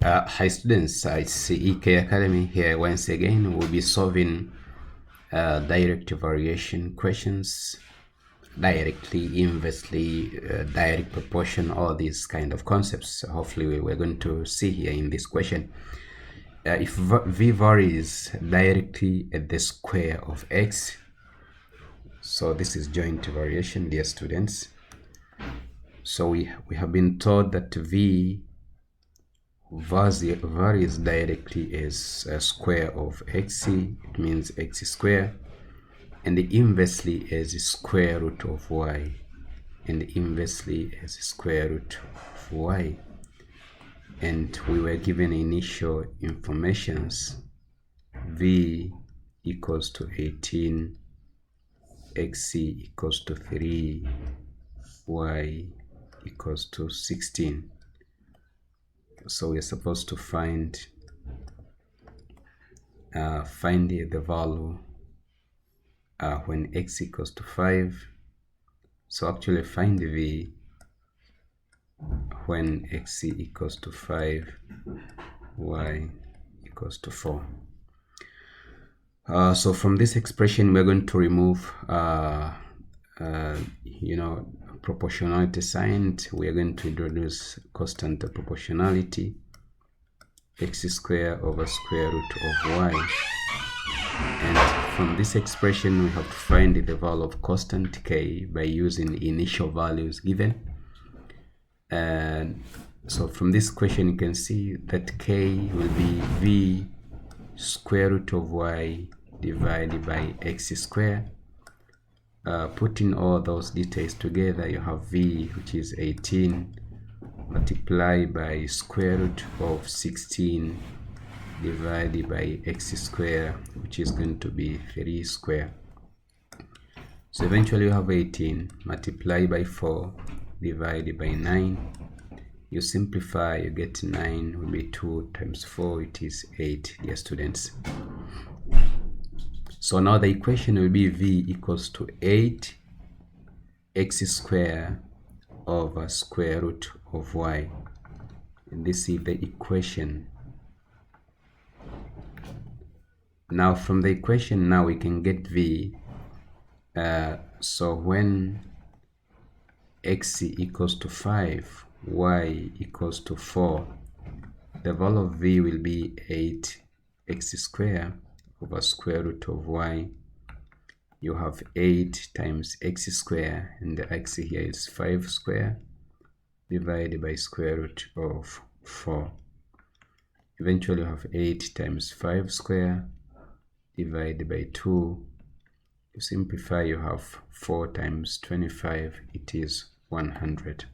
Hi students, it's EK Academy here once again. We'll be solving direct variation questions, directly, inversely, direct proportion, all these kind of concepts. Hopefully we're going to see here in this question. If v varies directly at the square of x, so this is joint variation, dear students. So we have been told that v varies directly as a square of x, it means x square, and inversely as square root of y, and inversely as square root of y. And we were given initial informations: v equals to 18, x equals to 3, y equals to 16. So we're supposed to find the value when x equals to 5. So actually find v when x equals to 5, y equals to 4. So from this expression we're going to remove proportionality sign. We are going to introduce constant proportionality, x square over square root of y. And from this expression we have to find the value of constant k by using initial values given. And so from this question you can see that k will be v square root of y divided by x square. Putting all those details together, you have v, which is 18, multiplied by square root of 16 divided by x square, which is going to be 3 square. So eventually you have 18 multiplied by 4 divided by 9. You simplify, you get 9 will be 2 times 4, it is 8, dear students. So now the equation will be v equals to 8 x square over square root of y. And this is the equation. Now from the equation now we can get v. So when x equals to 5, y equals to 4, the value of v will be 8x square over square root of y. You have 8 times x square, and the x here is 5 square, divided by square root of 4. Eventually you have 8 times 5 square divided by 2. You simplify, you have 4 times 25, it is 100.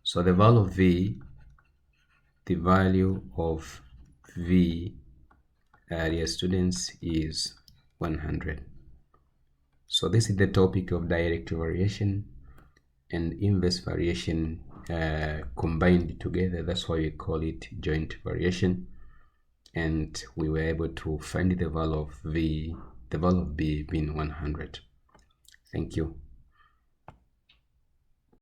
So the value of v, dear students, is 100. So this is the topic of direct variation and inverse variation combined together. That's why we call it joint variation. And we were able to find the value of v, the value of b being 100. Thank you.